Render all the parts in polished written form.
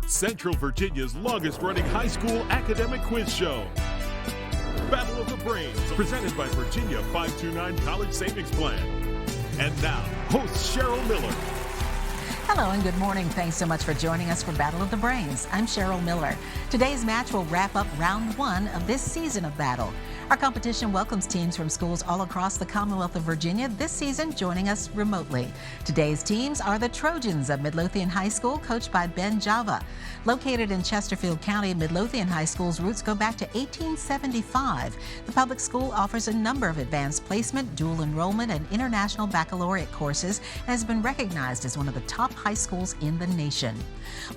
Central Virginia's longest-running high school academic quiz show. Battle of the Brains, presented by Virginia 529 College Savings Plan. And now, host Cheryl Miller. Hello and good morning. Thanks so much for joining us for Battle of the Brains. I'm Cheryl Miller. Today's match will wrap up round one of this season of battle. Our competition welcomes teams from schools all across the Commonwealth of Virginia, this season joining us remotely. Today's teams are the Trojans of Midlothian High School, coached by Ben Java. Located in Chesterfield County, Midlothian High School's roots go back to 1875. The public school offers a number of advanced placement, dual enrollment, and international baccalaureate courses and has been recognized as one of the top high schools in the nation.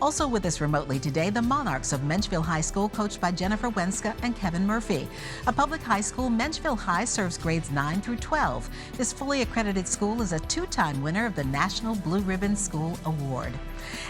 Also with us remotely today, the Monarchs of Menchville High School, coached by Jennifer Wenska and Kevin Murphy. A public high school, Menchville High serves grades 9 through 12. This fully accredited school is a two-time winner of the National Blue Ribbon School Award.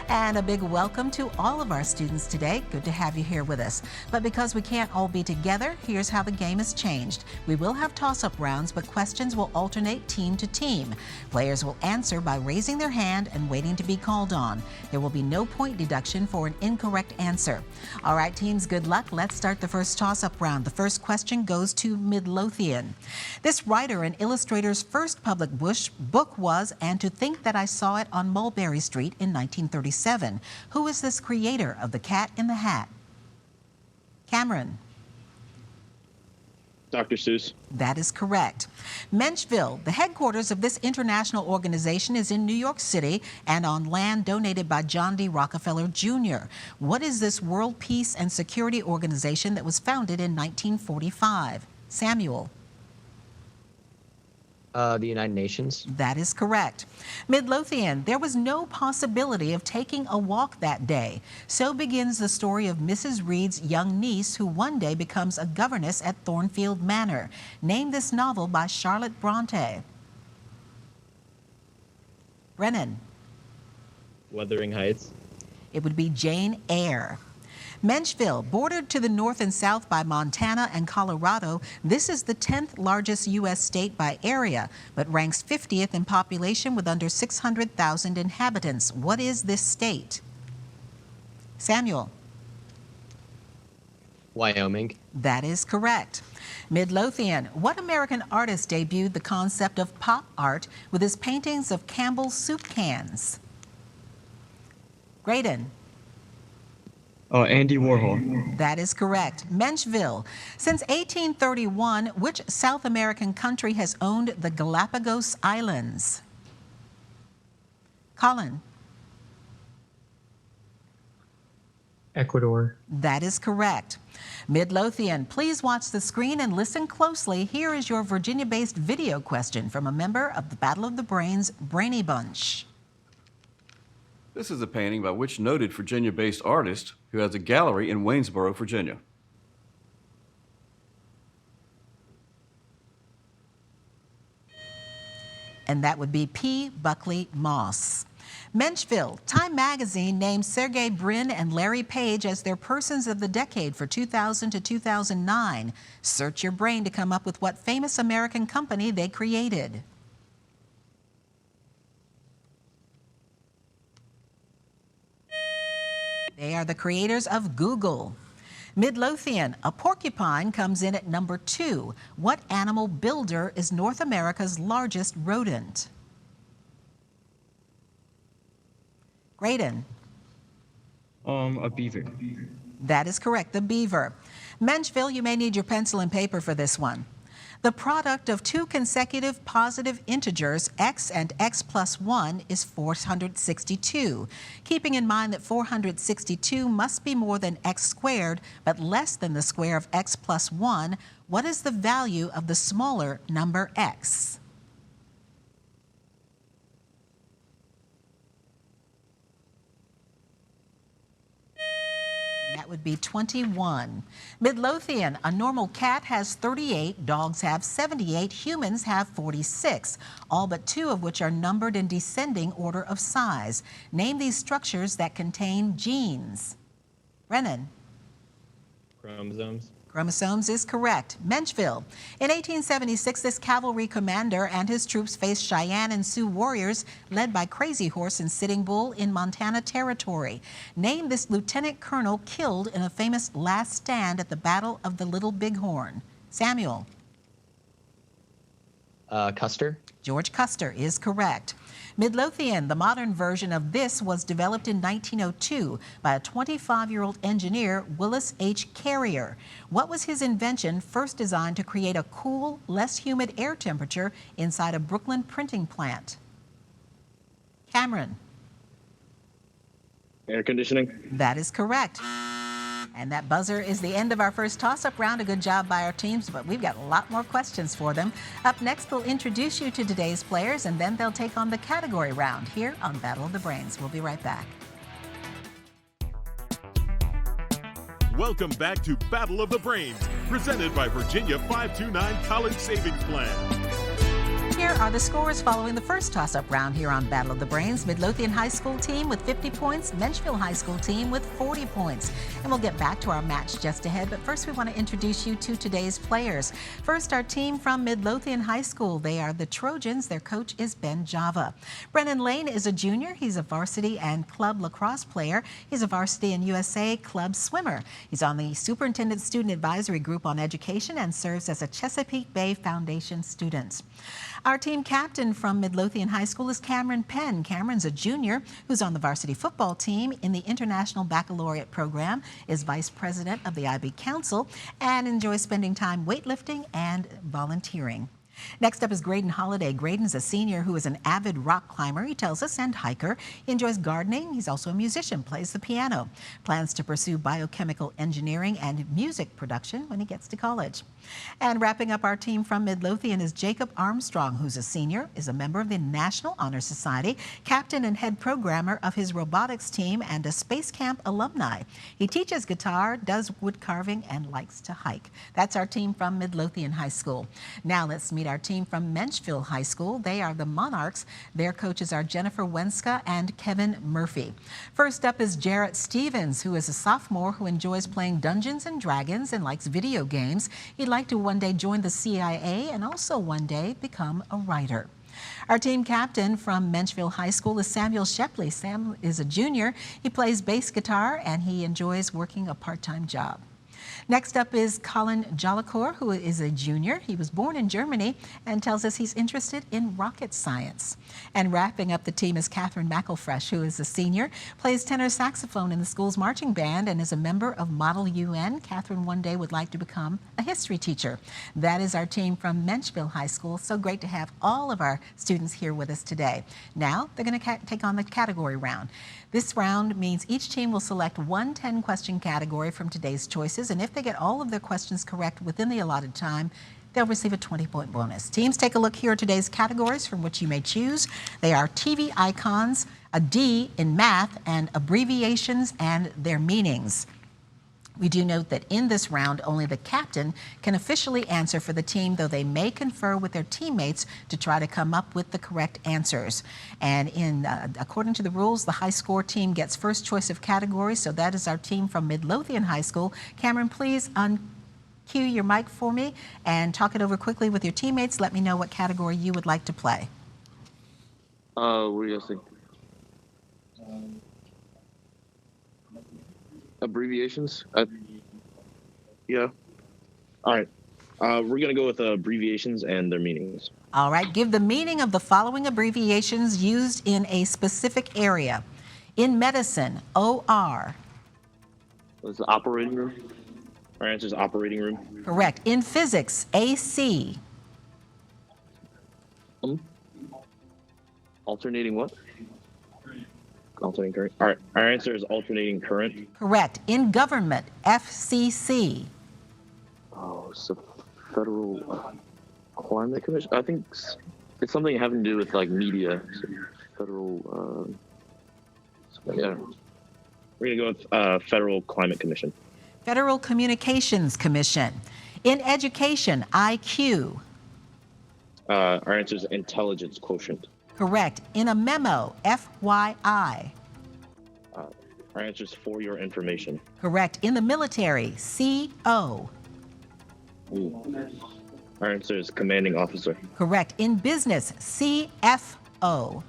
And a big welcome to all of our students today. Good to have you here with us. But because we can't all be together, here's how the game has changed. We will have toss-up rounds, but questions will alternate team to team. Players will answer by raising their hand and waiting to be called on. There will be no point deduction for an incorrect answer. All right, teams, good luck. Let's start the first toss-up round. The first question goes to Midlothian. This writer and illustrator's first public book was And to Think That I Saw It on Mulberry Street in 1937. Who is this creator of The Cat in the Hat? Cameron. Dr. Seuss. That is correct. Menchville, the headquarters of this international organization, is in New York City and on land donated by John D. Rockefeller Jr. What is this world peace and security organization that was founded in 1945? Samuel. The United Nations. That is correct. Midlothian, there was no possibility of taking a walk that day. So begins the story of Mrs. Reed's young niece, who one day becomes a governess at Thornfield Manor. Name this novel by Charlotte Bronte. Brennan. Wuthering Heights. It would be Jane Eyre. Menchville, bordered to the north and south by Montana and Colorado, this is the 10th largest U.S. state by area, but ranks 50th in population with under 600,000 inhabitants. What is this state? Samuel. Wyoming. That is correct. Midlothian, what American artist debuted the concept of pop art with his paintings of Campbell's soup cans? Graydon. Andy Warhol. That is correct. Menchville. Since 1831, which South American country has owned the Galapagos Islands? Colin. Ecuador. That is correct. Midlothian, please watch the screen and listen closely. Here is your Virginia-based video question from a member of the Battle of the Brains Brainy Bunch. This is a painting by which noted Virginia-based artist who has a gallery in Waynesboro, Virginia? And that would be P. Buckley Moss. Menchville, Time magazine named Sergey Brin and Larry Page as their persons of the decade for 2000 to 2009. Search your brain to come up with what famous American company they created. They are the creators of Google. Midlothian, a porcupine comes in at number 2. What animal builder is North America's largest rodent? Graydon. A beaver. That is correct, the beaver. Menchville, you may need your pencil and paper for this one. The product of two consecutive positive integers, x and x plus 1, is 462. Keeping in mind that 462 must be more than x squared, but less than the square of x plus 1, what is the value of the smaller number x? That would be 21. Midlothian, a normal cat has 38, dogs have 78, humans have 46, all but 2 of which are numbered in descending order of size. Name these structures that contain genes. Brennan. Chromosomes. Chromosomes is correct. Menchville. In 1876, this cavalry commander and his troops faced Cheyenne and Sioux warriors led by Crazy Horse and Sitting Bull in Montana Territory. Name this lieutenant colonel killed in a famous last stand at the Battle of the Little Bighorn. Samuel. Custer. George Custer is correct. Midlothian, the modern version of this, was developed in 1902 by a 25-year-old engineer, Willis H. Carrier. What was his invention first designed to create a cool, less humid air temperature inside a Brooklyn printing plant? Cameron. Air conditioning. That is correct. And that buzzer is the end of our first toss-up round. A good job by our teams, but we've got a lot more questions for them. Up next, we'll introduce you to today's players, and then they'll take on the category round here on Battle of the Brains. We'll be right back. Welcome back to Battle of the Brains, presented by Virginia 529 College Savings Plan. Here are the scores following the first toss-up round here on Battle of the Brains. Midlothian High School team with 50 points, Menchville High School team with 40 points. And we'll get back to our match just ahead, but first we want to introduce you to today's players. First, our team from Midlothian High School. They are the Trojans. Their coach is Ben Java. Brennan Lane is a junior. He's a varsity and club lacrosse player. He's a varsity and USA club swimmer. He's on the Superintendent Student Advisory Group on Education and serves as a Chesapeake Bay Foundation student. Our team captain from Midlothian High School is Cameron Penn. Cameron's a junior who's on the varsity football team in the International Baccalaureate program, is vice president of the IB Council, and enjoys spending time weightlifting and volunteering. Next up is Graydon Holliday. Graydon's a senior who is an avid rock climber, he tells us, and hiker. He enjoys gardening. He's also a musician, plays the piano. Plans to pursue biochemical engineering and music production when he gets to college. And wrapping up our team from Midlothian is Jacob Armstrong, who's a senior, is a member of the National Honor Society, captain and head programmer of his robotics team, and a Space Camp alumni. He teaches guitar, does wood carving, and likes to hike. That's our team from Midlothian High School. Now let's meet our team from Menchville High School. They are the Monarchs. Their coaches are Jennifer Wenska and Kevin Murphy. First up is Jarrett Stevens, who is a sophomore who enjoys playing Dungeons and Dragons and likes video games. He'd like to one day join the CIA and also one day become a writer. Our team captain from Menchville High School is Samuel Shepley. Sam is a junior. He plays bass guitar and he enjoys working a part-time job. Next up is Colin Jolicoeur, who is a junior. He was born in Germany and tells us he's interested in rocket science. And wrapping up the team is Catherine McElfresh, who is a senior, plays tenor saxophone in the school's marching band, and is a member of Model UN. Catherine one day would like to become a history teacher. That is our team from Menchville High School. So great to have all of our students here with us today. Now they're going to take on the category round. This round means each team will select one 10-question category from today's choices, and if they get all of their questions correct within the allotted time, they'll receive a 20-point bonus. Teams, take a look here at today's categories from which you may choose. They are TV icons, a D in math, and abbreviations and their meanings. We do note that in this round, only the captain can officially answer for the team, though they may confer with their teammates to try to come up with the correct answers. And according to the rules, the high score team gets first choice of category, so that is our team from Midlothian High School. Cameron, please uncue your mic for me and talk it over quickly with your teammates. Let me know what category you would like to play. What do you guys think? Abbreviations? Yeah. All right. We're going to go with abbreviations and their meanings. All right. Give the meaning of the following abbreviations used in a specific area. In medicine, OR. What's the operating room? Our answer is operating room. Correct. In physics, AC. Alternating what? Alternating current. All right. Our answer is alternating current. Correct. In government, FCC. Oh, it's the Federal Climate Commission. I think it's something having to do with like media. So federal. Yeah. We're gonna go with Federal Climate Commission. Federal Communications Commission. In education, IQ. Our answer is intelligence quotient. Correct. In a memo, FYI. Our answer is for your information. Correct. In the military, CO. Our answer is commanding officer. Correct. In business, CFO.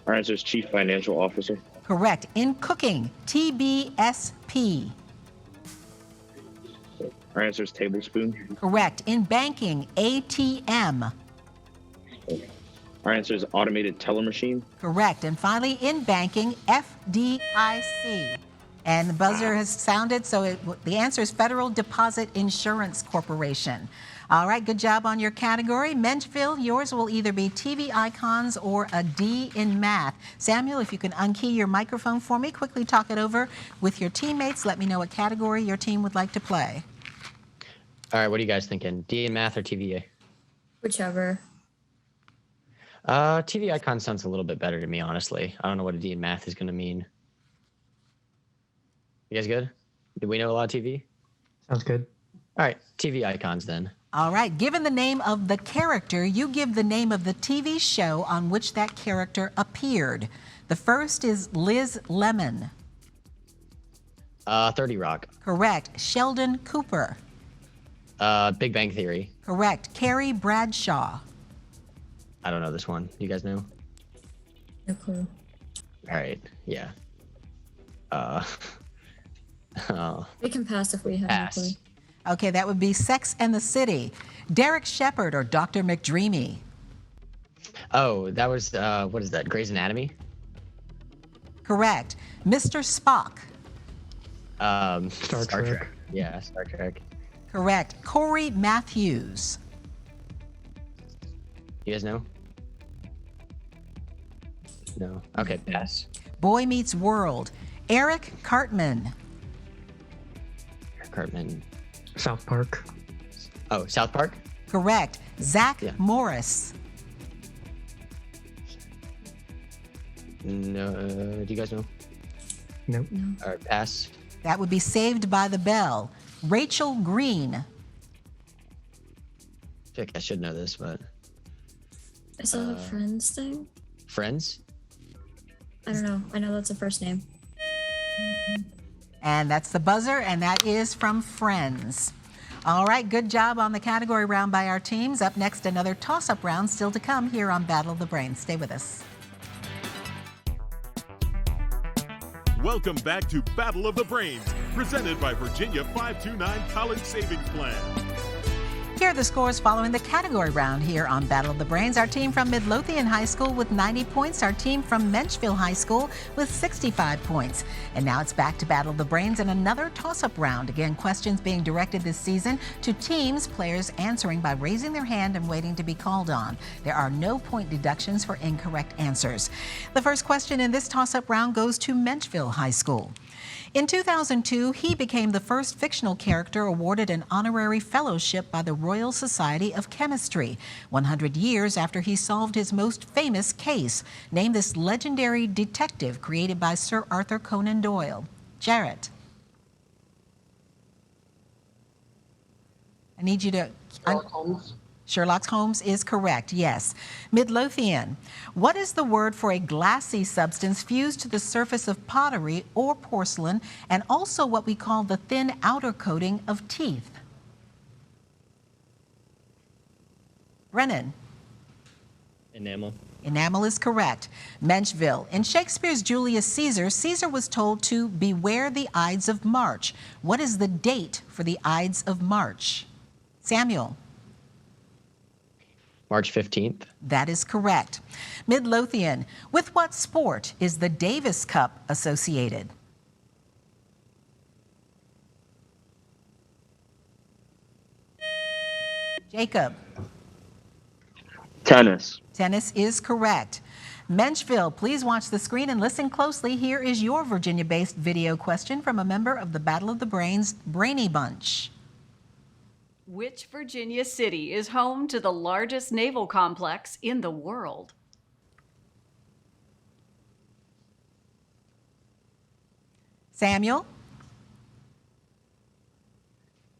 Our answer is chief financial officer. Correct. In cooking, TBSP. Our answer is tablespoon. Correct. In banking, ATM. Our answer is automated teller machine. Correct. And finally, in banking, FDIC. And the buzzer has sounded, so the answer is Federal Deposit Insurance Corporation. All right, good job on your category. Menchville, yours will either be TV icons or a D in math. Samuel, if you can unkey your microphone for me, quickly talk it over with your teammates. Let me know what category your team would like to play. All right, what are you guys thinking? D in math or TVA? Whichever. TV icon sounds a little bit better to me, honestly. I don't know what a D in math is going to mean. You guys good? Do we know a lot of TV? Sounds good. All right, TV icons then. All right, given the name of the character, you give the name of the TV show on which that character appeared. The first is Liz Lemon. 30 Rock. Correct. Sheldon Cooper. Big Bang Theory. Correct. Carrie Bradshaw. I don't know this one. You guys know? No clue. All right, yeah. We can pass if we have no clue. Pass. Okay, that would be Sex and the City. Derek Shepherd or Dr. McDreamy. Oh, that was, what is that, Grey's Anatomy? Correct. Mr. Spock. Star Trek. Yeah, Star Trek. Correct. Corey Matthews. You guys know? No. Okay, pass. Boy Meets World. Eric Cartman. Cartman. South Park. Oh, South Park? Correct. Zach Yeah. Morris. No. Do you guys know? Nope. All right, pass. That would be Saved by the Bell. Rachel Green. I feel like I should know this, but Is that a Friends thing? Friends? I don't know. I know that's a first name. And that's the buzzer, and that is from Friends. All right, good job on the category round by our teams. Up next, another toss-up round still to come here on Battle of the Brains. Stay with us. Welcome back to Battle of the Brains, presented by Virginia 529 College Savings Plan. Here are the scores following the category round here on Battle of the Brains. Our team from Midlothian High School with 90 points. Our team from Menchville High School with 65 points. And now it's back to Battle of the Brains and another toss-up round. Again, questions being directed this season to teams, players answering by raising their hand and waiting to be called on. There are no point deductions for incorrect answers. The first question in this toss-up round goes to Menchville High School. In 2002, he became the first fictional character awarded an honorary fellowship by the Royal Society of Chemistry, 100 years after he solved his most famous case. Name this legendary detective created by Sir Arthur Conan Doyle. Jarrett. I need you to... Sherlock Holmes. Sherlock Holmes is correct, yes. Midlothian. What is the word for a glassy substance fused to the surface of pottery or porcelain, and also what we call the thin outer coating of teeth? Brennan. Enamel. Enamel is correct. Menchville. In Shakespeare's Julius Caesar, Caesar was told to beware the Ides of March. What is the date for the Ides of March? Samuel. March 15th. That is correct. Midlothian. With what sport is the Davis Cup associated? Jacob. Tennis. Tennis is correct. Menchville, please watch the screen and listen closely. Here is your Virginia-based video question from a member of the Battle of the Brains Brainy Bunch. Which Virginia city is home to the largest naval complex in the world? Samuel?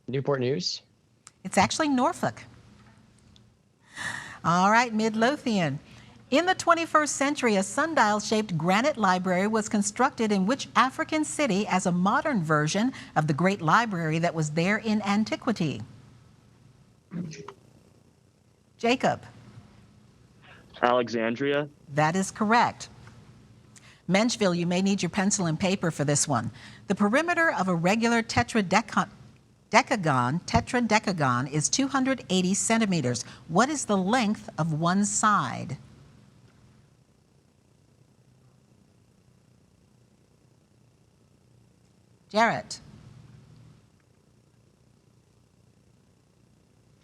Newport News. It's actually Norfolk. All right, Midlothian. In the 21st century, a sundial-shaped granite library was constructed in which African city as a modern version of the great library that was there in antiquity? Jacob. Alexandria. That is correct. Menchville, you may need your pencil and paper for this one. The perimeter of a regular tetradecagon is 280 centimeters. What is the length of one side? Jarrett.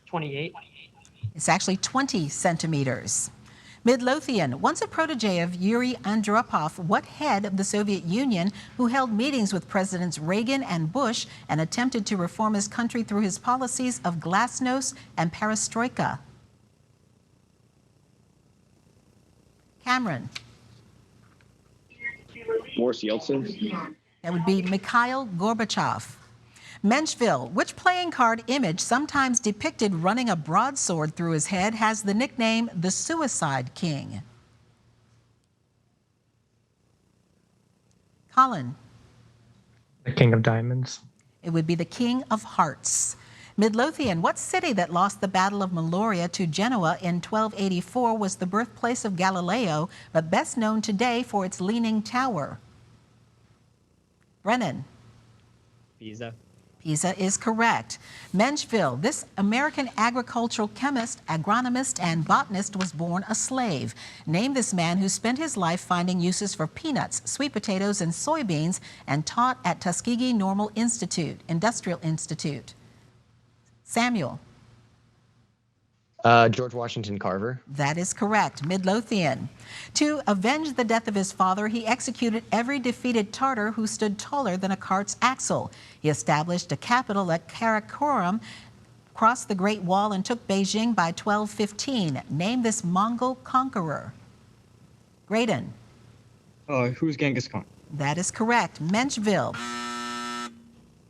28. It's actually 20 centimeters. Midlothian, once a protege of Yuri Andropov, what head of the Soviet Union who held meetings with Presidents Reagan and Bush and attempted to reform his country through his policies of glasnost and perestroika? Cameron. Boris Yeltsin. That would be Mikhail Gorbachev. Menchville, which playing card image, sometimes depicted running a broadsword through his head, has the nickname the Suicide King? Colin. The King of Diamonds. It would be the King of Hearts. Midlothian, what city that lost the Battle of Meloria to Genoa in 1284 was the birthplace of Galileo, but best known today for its Leaning Tower? Brennan. Pisa. Pisa is correct. Menchville, this American agricultural chemist, agronomist, and botanist was born a slave. Name this man who spent his life finding uses for peanuts, sweet potatoes, and soybeans, and taught at Tuskegee Industrial Institute. Samuel. George Washington Carver. That is correct. Midlothian. To avenge the death of his father, he executed every defeated Tartar who stood taller than a cart's axle. He established a capital at Karakoram, crossed the Great Wall, and took Beijing by 1215. Name this Mongol conqueror. Graydon. Who's Genghis Khan? That is correct. Menchville.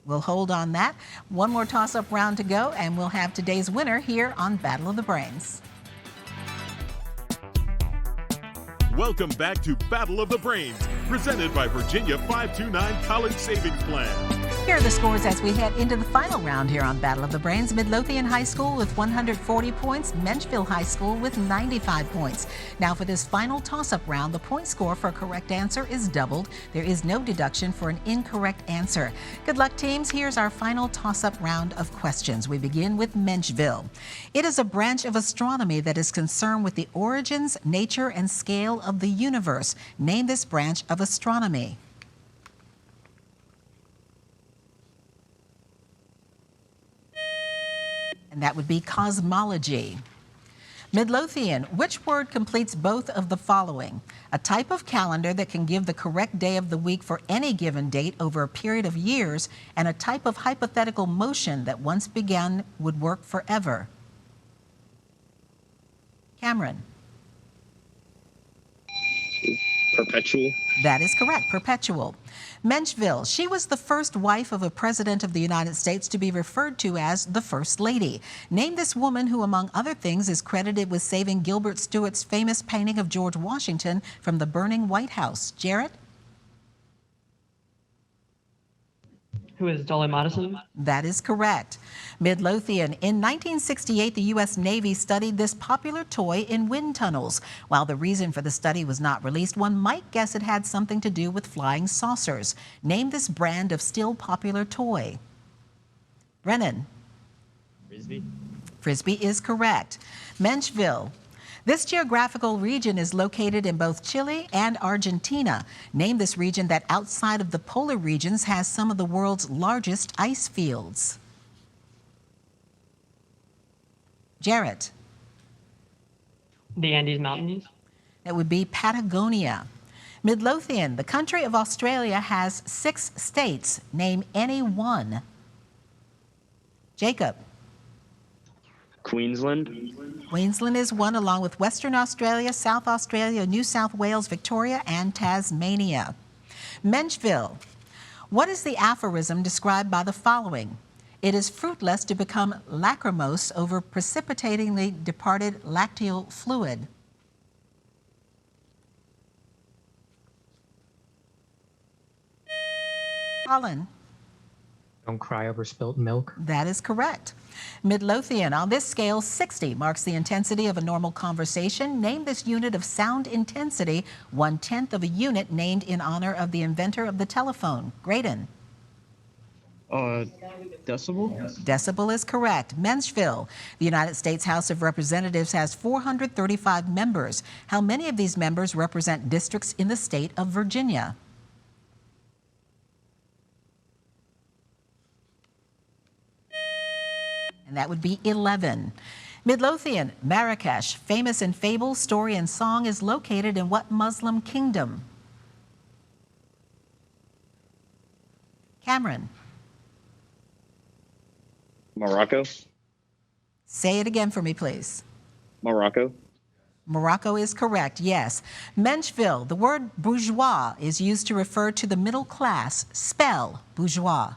We'll hold on that. One more toss-up round to go, and we'll have today's winner here on Battle of the Brains. Welcome back to Battle of the Brains, presented by Virginia 529 College Savings Plan. Here are the scores as we head into the final round here on Battle of the Brains. Midlothian High School with 140 points, Menchville High School with 95 points. Now for this final toss-up round, the point score for a correct answer is doubled. There is no deduction for an incorrect answer. Good luck, teams. Here's our final toss-up round of questions. We begin with Menchville. It is a branch of astronomy that is concerned with the origins, nature, and scale of the universe. Name this branch of astronomy. And that would be cosmology. Midlothian, which word completes both of the following? A type of calendar that can give the correct day of the week for any given date over a period of years, and a type of hypothetical motion that once began would work forever. Cameron. Perpetual. That is correct, perpetual. Menchville, she was the first wife of a president of the United States to be referred to as the First Lady. Name this woman who, among other things, is credited with saving Gilbert Stuart's famous painting of George Washington from the burning White House. Jarrett? Who is Dolly Madison? That is correct. Midlothian, in 1968, the U.S. Navy studied this popular toy in wind tunnels. While the reason for the study was not released, one might guess it had something to do with flying saucers. Name this brand of still popular toy. Brennan. Frisbee. Frisbee is correct. Menchville. This geographical region is located in both Chile and Argentina. Name this region that outside of the polar regions has some of the world's largest ice fields. Jarrett. The Andes Mountains. That would be Patagonia. Midlothian, the country of Australia has 6 states. Name any one. Jacob. Queensland. Queensland is one, along with Western Australia, South Australia, New South Wales, Victoria, and Tasmania. Menchville. What is the aphorism described by the following? It is fruitless to become lachrymose over precipitatingly departed lacteal fluid. Colin. Don't cry over spilt milk. That is correct. Midlothian. On this scale, 60 marks the intensity of a normal conversation. Name this unit of sound intensity, 1/10 of a unit named in honor of the inventor of the telephone. Graydon. Decibel? Decibel is correct. Menchville. The United States House of Representatives has 435 members. How many of these members represent districts in the state of Virginia? And that would be 11. Midlothian, Marrakesh, famous in fable, story, and song, is located in what Muslim kingdom? Cameron. Morocco? Say it again for me, please. Morocco? Morocco is correct, yes. Menchville, the word bourgeois is used to refer to the middle class. Spell bourgeois.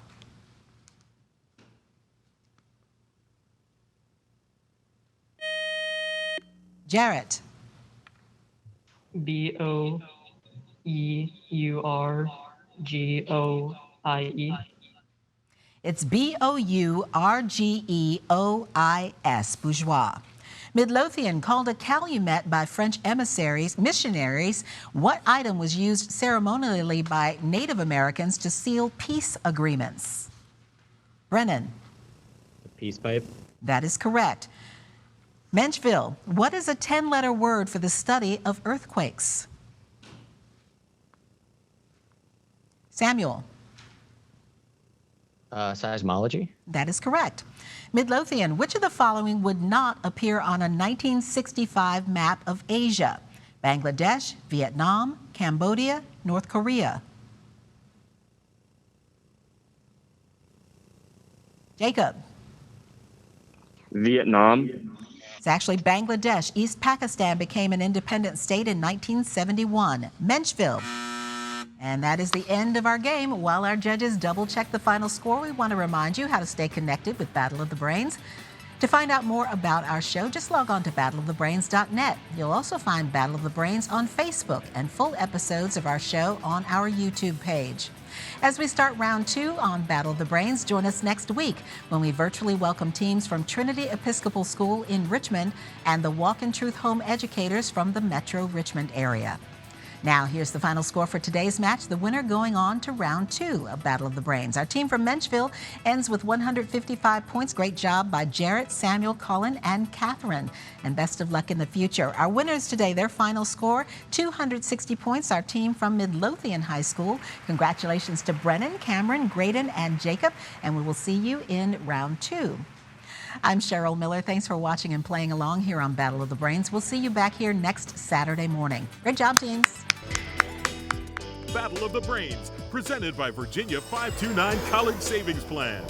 Jarrett. B-O-E-U-R-G-O-I-E. It's B-O-U-R-G-E-O-I-S, bourgeois. Midlothian, called a calumet by French missionaries, what item was used ceremonially by Native Americans to seal peace agreements? Brennan. The peace pipe. That is correct. Menchville, what is a 10-letter word for the study of earthquakes? Samuel. Seismology. That is correct. Midlothian, which of the following would not appear on a 1965 map of Asia? Bangladesh, Vietnam, Cambodia, North Korea. Jacob. Vietnam? It's actually Bangladesh. East Pakistan became an independent state in 1971. Menchville. And that is the end of our game. While our judges double-check the final score, we want to remind you how to stay connected with Battle of the Brains. To find out more about our show, just log on to battleofthebrains.net. You'll also find Battle of the Brains on Facebook and full episodes of our show on our YouTube page. As we start round 2 on Battle of the Brains, join us next week when we virtually welcome teams from Trinity Episcopal School in Richmond and the Walk in Truth Home Educators from the Metro Richmond area. Now, here's the final score for today's match, the winner going on to round 2 of Battle of the Brains. Our team from Menchville ends with 155 points. Great job by Jarrett, Samuel, Colin, and Catherine. And best of luck in the future. Our winners today, their final score, 260 points. Our team from Midlothian High School. Congratulations to Brennan, Cameron, Graydon, and Jacob. And we will see you in round 2. I'm Cheryl Miller. Thanks for watching and playing along here on Battle of the Brains. We'll see you back here next Saturday morning. Great job, teams. Battle of the Brains, presented by Virginia 529 College Savings Plan.